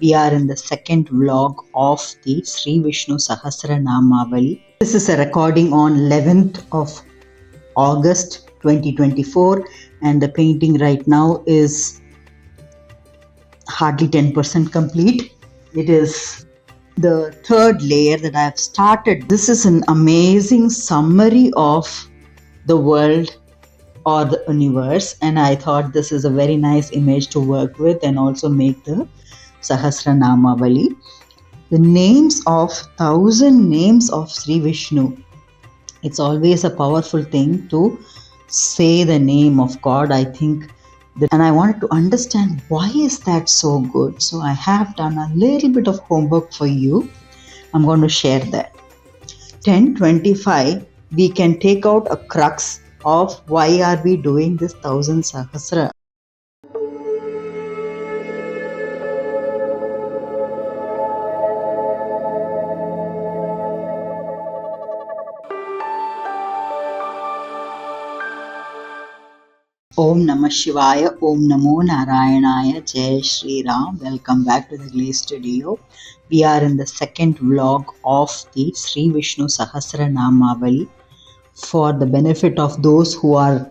We are in the second vlog of the Sri Vishnu Sahasranamavali. This is a recording on 11th of August 2024 and the painting right now is hardly 10% complete. It is the third layer that I have started. This is an amazing summary of the world or the universe, and I thought this is a very nice image to work with and also make the Sahasranamavali. The names of 1000 names of Sri Vishnu. It's always a powerful thing to say the name of God, I think. And I wanted to understand why is that so good. So I have done a little bit of homework for you. I'm going to share that. 1025, we can take out a crux of why are we doing this 1000 Sahasra. Om Namah Shivaya, Om Namo Narayanaya, Jai Shri Ram. Welcome back to the Clay Studio. We are in the second vlog of the Sri Vishnu Sahasranamavali. For the benefit of those who are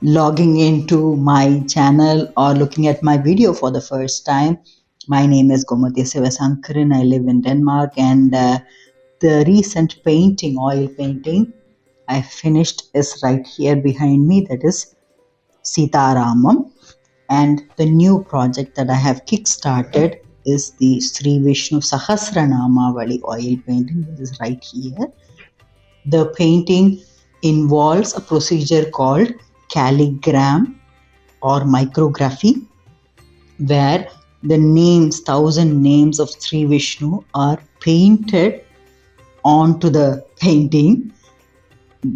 logging into my channel or looking at my video for the first time, my name is Gomati Sivasankaran. I live in Denmark, and the recent painting, oil painting, I finished is right here behind me. That is Sitaramam, and the new project that I have kick-started is the Sri Vishnu Sahasranamavali oil painting. This is right here. The painting involves a procedure called Calligram or Micrography, where the names, 1000 names of Sri Vishnu are painted onto the painting.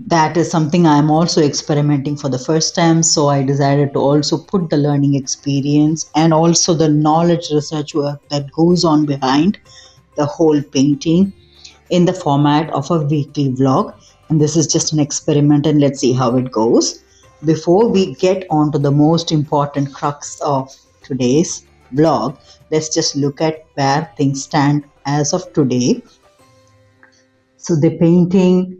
That is something I am also experimenting for the first time, so I decided to also put the learning experience and also the knowledge research work that goes on behind the whole painting in the format of a weekly vlog. And this is just an experiment, and let's see how it goes. Before we get on to the most important crux of today's vlog, let's just look at where things stand as of today. So the painting,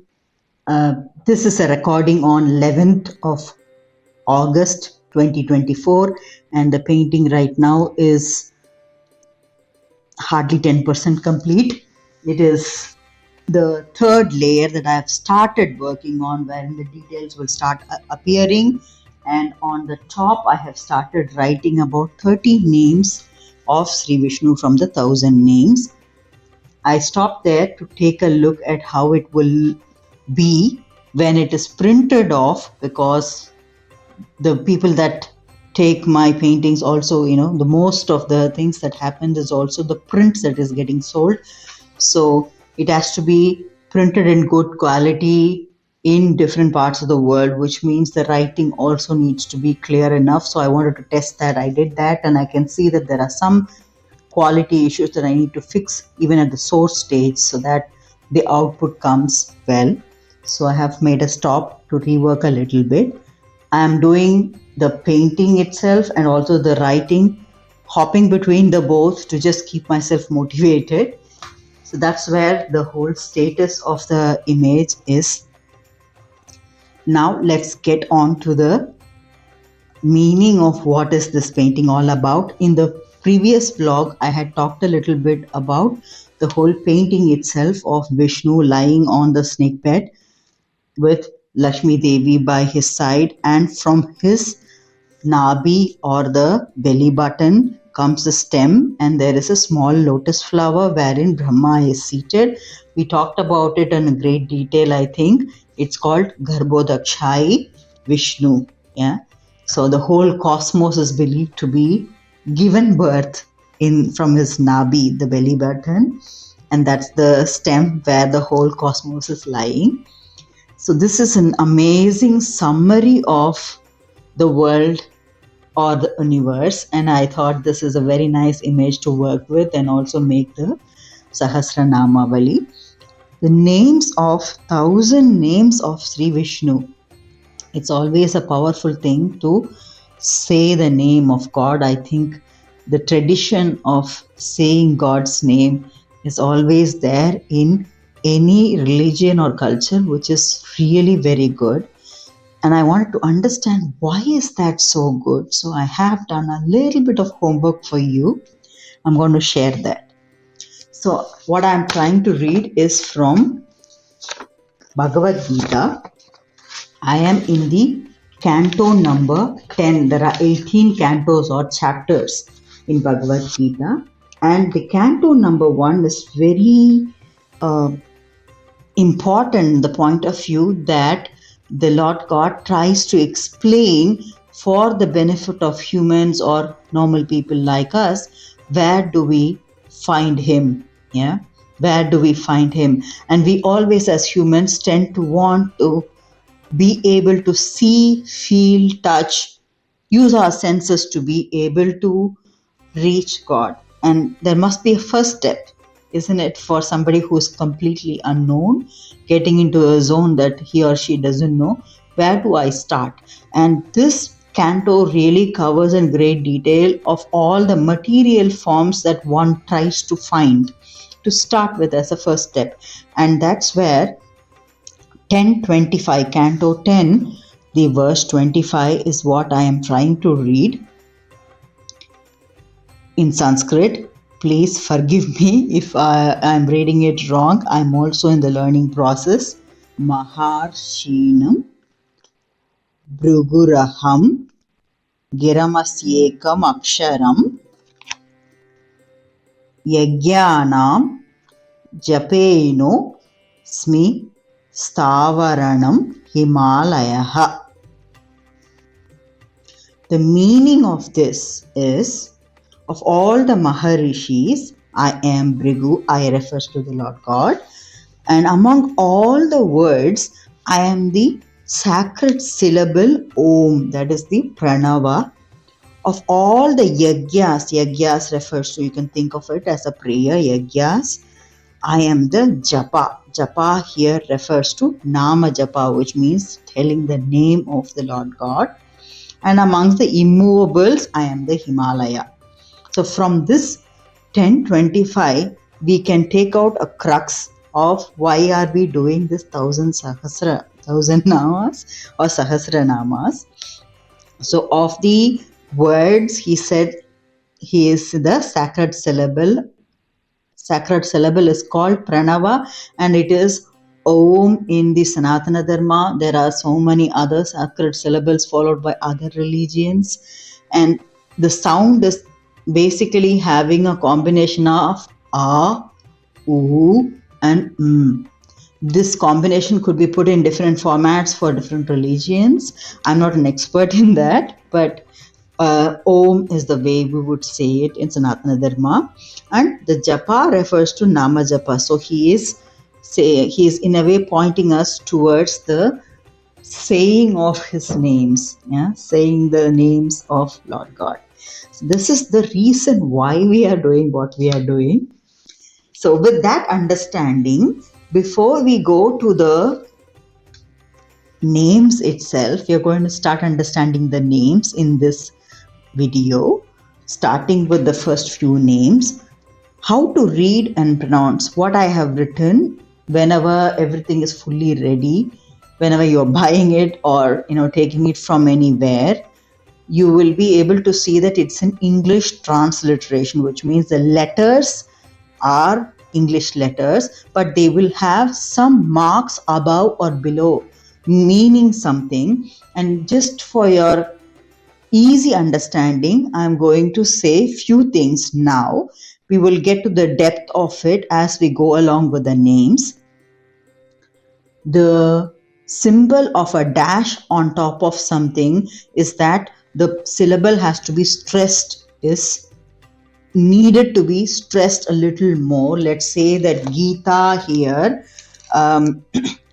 this is a recording on 11th of August 2024 and the painting right now is hardly 10% complete. It is the third layer that I have started working on, wherein the details will start appearing, and on the top I have started writing about 30 names of Sri Vishnu from the 1000 names. I stopped there to take a look at how it will be when it is printed off, because the people that take my paintings also, the most of the things that happens is also the prints that is getting sold. So it has to be printed in good quality in different parts of the world, which means the writing also needs to be clear enough. So I wanted to test that. I did that, and I can see that there are some quality issues that I need to fix even at the source stage so that the output comes well. So I have made a stop to rework a little bit. I am doing the painting itself and also the writing, hopping between the both to just keep myself motivated. So that's where the whole status of the image is. Now let's get on to the meaning of what is this painting all about. In the previous vlog, I had talked a little bit about the whole painting itself of Vishnu lying on the snake bed with Lakshmi Devi by his side, and from his NAABI or the belly button comes the stem, and there is a small lotus flower wherein Brahma is seated. We talked about it in great detail, I think. It's called Garbhodakshayi Vishnu. Yeah. So the whole cosmos is believed to be given birth from his NAABI, the belly button, and that's the stem where the whole cosmos is lying. So this is an amazing summary of the world or the universe, and I thought this is a very nice image to work with and also make the Sahasranamavali. The names of 1000 names of Sri Vishnu. It's always a powerful thing to say the name of God. I think the tradition of saying God's name is always there in any religion or culture, which is really very good. And I wanted to understand why is that so good. So I have done a little bit of homework for you. I'm going to share that. So what I'm trying to read is from Bhagavad Gita. I am in the canto number 10. There are 18 cantos or chapters in Bhagavad Gita. And the canto number 1 is very important, the point of view that the Lord God tries to explain for the benefit of humans or normal people like us, where do we find him? Yeah, where do we find him? And we always as humans tend to want to be able to see, feel, touch, use our senses to be able to reach God. And there must be a first step, isn't it, for somebody who's completely unknown, getting into a zone that he or she doesn't know. Where do I start? And this canto really covers in great detail of all the material forms that one tries to find to start with as a first step. And that's where 10:25, canto 10, the verse 25 is what I am trying to read in Sanskrit. Please forgive me if I am reading it wrong. I'm also in the learning process. Maharshinam Bhruguraham Giramasyekam Aksharam Yagyanam Japeino Smi Stavaranam Himalayaha. The meaning of this is, of all the Maharishis, I am Bhrigu, I refers to the Lord God. And among all the words, I am the sacred syllable Om, that is the Pranava. Of all the yagyas refers to, you can think of it as a prayer, yagyas. I am the Japa. Japa here refers to Nama Japa, which means telling the name of the Lord God. And amongst the immovables, I am the Himalaya. So from this 10:25, we can take out a crux of why are we doing this 1000 namas or sahasranamas. So of the words, he said he is the sacred syllable. Sacred syllable is called Pranava, and it is Om in the Sanatana Dharma. There are so many other sacred syllables followed by other religions, and the sound is basically having a combination of A, U and M. This combination could be put in different formats for different religions. I'm not an expert in that, but Om is the way we would say it in Sanatana Dharma. And the Japa refers to Nama Japa. So he is in a way pointing us towards the saying of his names, saying the names of Lord God. So this is the reason why we are doing what we are doing. So with that understanding, before we go to the names itself, we are going to start understanding the names in this video, starting with the first few names. How to read and pronounce what I have written. Whenever everything is fully ready, whenever you're buying it or taking it from anywhere, you will be able to see that it's an English transliteration, which means the letters are English letters, but they will have some marks above or below meaning something. And just for your easy understanding, I'm going to say few things now. We will get to the depth of it as we go along with the names. The symbol of a dash on top of something is that the syllable has to be stressed, is needed to be stressed a little more. Let's say that Gita here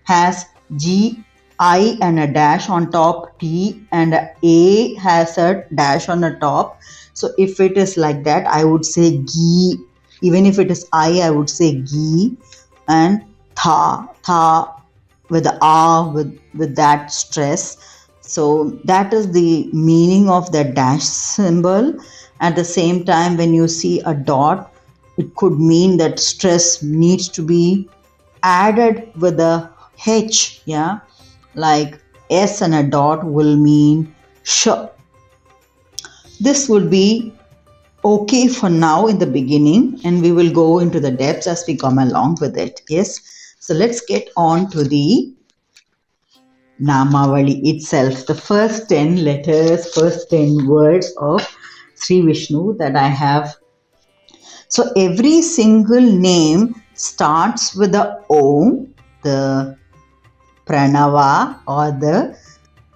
has G-I and a dash on top, T, and A has a dash on the top. So if it is like that, I would say Gi. Even if it is I would say Gi. And Tha with the A with that stress. So that is the meaning of the dash symbol. At the same time, when you see a dot, it could mean that stress needs to be added with a H, yeah, like S and a dot will mean sh. This would be okay for now in the beginning, and we will go into the depths as we come along with it. Yes, so let's get on to the Namavali itself, the first 10 letters, first 10 words of Sri Vishnu that I have. So every single name starts with the Om, the Pranava, or the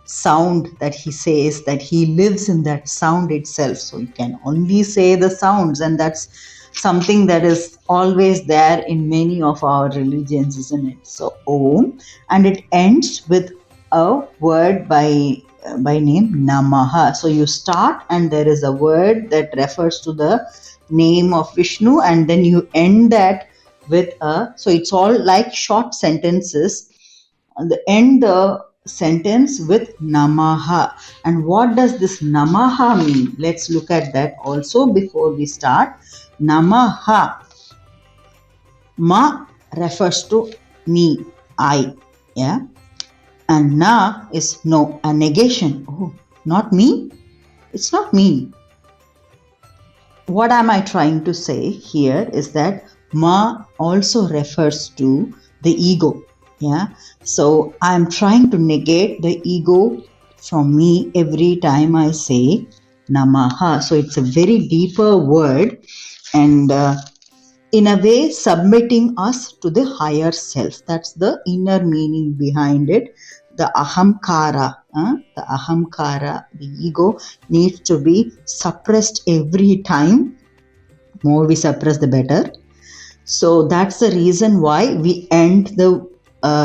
sound that he says, that he lives in that sound itself. So you can only say the sounds, and that's something that is always there in many of our religions, isn't it? So Om, and it ends with a word by name Namaha. So you start and there is a word that refers to the name of Vishnu, and then you end that with a, so it's all like short sentences, and end the sentence with Namaha. And what does this Namaha mean? Let's look at that also before we start. Namaha. Ma refers to me, I. Yeah. And na is no, a negation. Oh, not me? It's not me. What am I trying to say here is that ma also refers to the ego. Yeah. So I'm trying to negate the ego from me every time I say Namaha. So it's a very deeper word, and in a way submitting us to the higher self. That's the inner meaning behind it. The ahamkara, the ego needs to be suppressed every time. More we suppress, the better. So that's the reason why we end the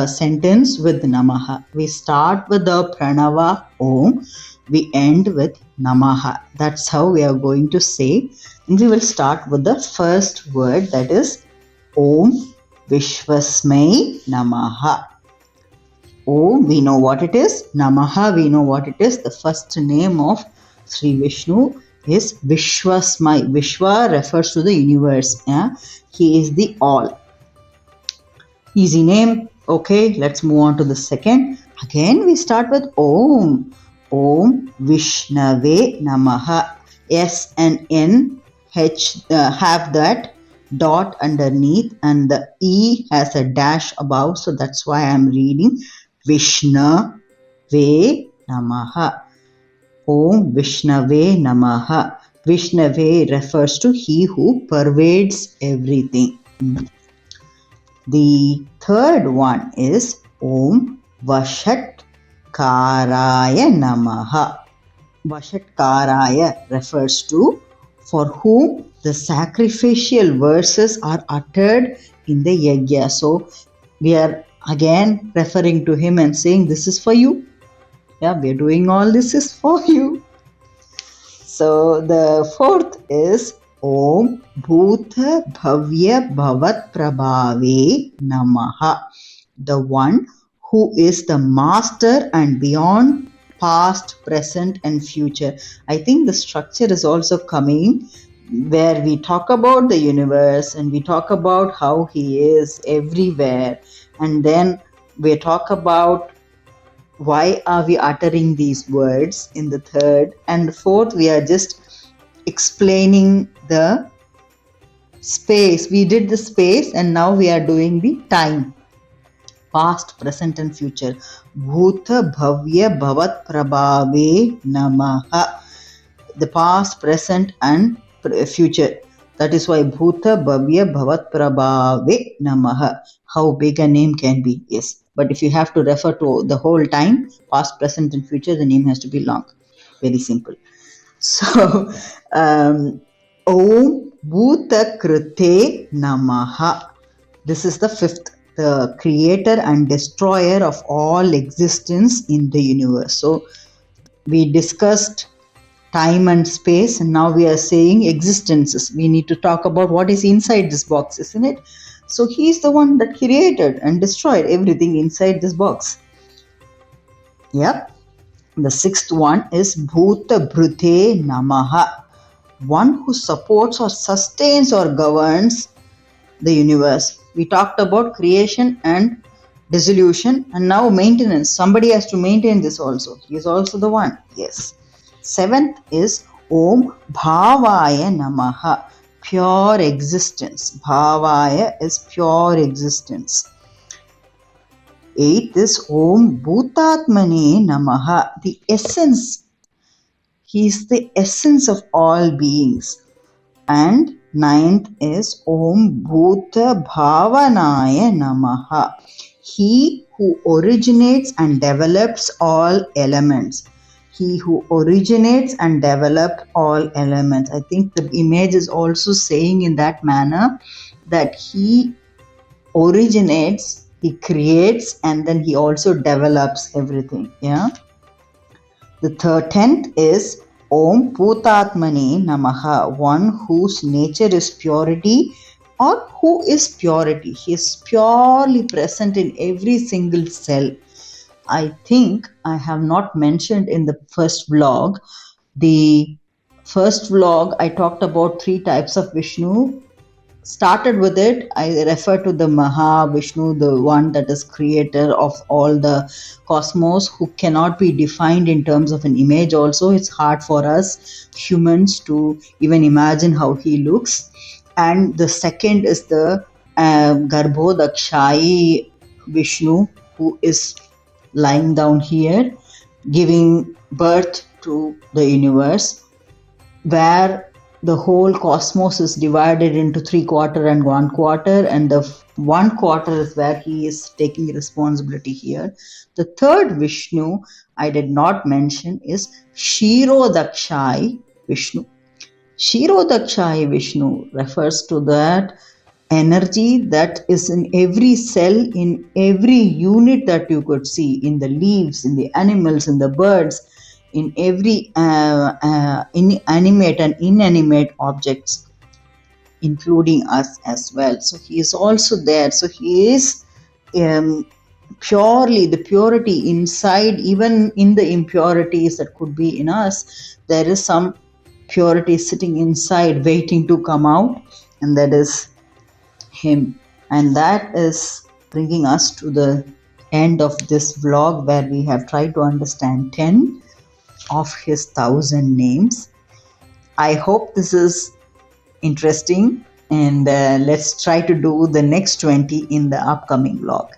sentence with Namaha. We start with the Pranava Om, we end with Namaha. That's how we are going to say. And we will start with the first word, that is Om Vishwasmai Namaha. Om, we know what it is. Namaha, we know what it is. The first name of Sri Vishnu is Vishwasmai. Vishwa refers to the universe. Yeah? He is the all. Easy name. Okay, let's move on to the second. Again, we start with Om. Om Vishnave Namaha. S and N H have that dot underneath, and the E has a dash above. So that's why I'm reading Vishnave Namaha. Om Vishnave Namaha. Vishnave refers to he who pervades everything. The third one is Om Vashatkaraya Namaha. Vashatkaraya refers to for whom the sacrificial verses are uttered in the yajna. So we are again referring to him and saying, this is for you. Yeah, we are doing all this is for you. So the fourth is Om Bhuta Bhavya Bhavat Prabhave Namaha. The one who is the master and beyond past, present and future. I think the structure is also coming where we talk about the universe and we talk about how he is everywhere, and then we talk about why are we uttering these words in the third, and the fourth we are just explaining the space. We did the space and now we are doing the time, past, present and future. Bhuta Bhavya Bhavat Prabhave Namaha. The past, present and future. That is why Bhuta Bhavya Bhavat Prabhave Namaha. How big a name can be, yes. But if you have to refer to the whole time, past, present and future, the name has to be long. Very simple. So, Om Bhuta Krite Namaha. This is the fifth, the creator and destroyer of all existence in the universe. So, we discussed time and space, and now we are saying existences. We need to talk about what is inside this box, isn't it? So he is the one that created and destroyed everything inside this box. Yep. The sixth one is Bhuta Bhrute Namaha, one who supports or sustains or governs the universe. We talked about creation and dissolution, and now maintenance. Somebody has to maintain this also. He is also the one. Yes. Seventh is Om Bhavaya Namaha, pure existence. Bhavaya is pure existence. Eighth is Om Bhutatmane Namaha, the essence. He is the essence of all beings. And ninth is Om Bhuta Bhavanaya Namaha, he who originates and develops all elements. He who originates and develops all elements. I think the image is also saying in that manner that he originates, he creates, and then he also develops everything. Yeah. The 10th is Om Bhutatmane Namaha, one whose nature is purity or who is purity. He is purely present in every single cell. I think I have not mentioned in the first vlog. The first vlog I talked about 3 types of Vishnu. Started with it, I refer to the Mahavishnu, the one that is creator of all the cosmos, who cannot be defined in terms of an image also. It's hard for us humans to even imagine how he looks. And the second is the Garbhodakshayi Vishnu, who is lying down here, giving birth to the universe, where the whole cosmos is divided into 3/4 and 1/4, and the 1/4 is where he is taking responsibility here. The third Vishnu I did not mention is KSHEERODAKSHAYI Vishnu. KSHEERODAKSHAYI Vishnu refers to that energy that is in every cell, in every unit that you could see, in the leaves, in the animals, in the birds, in every animate and inanimate objects, including us as well. So he is also there. So he is purely the purity inside. Even in the impurities that could be in us, there is some purity sitting inside waiting to come out, and that is him. And that is bringing us to the end of this vlog, where we have tried to understand 10 of his 1000 names. I hope this is interesting, and let's try to do the next 20 in the upcoming vlog.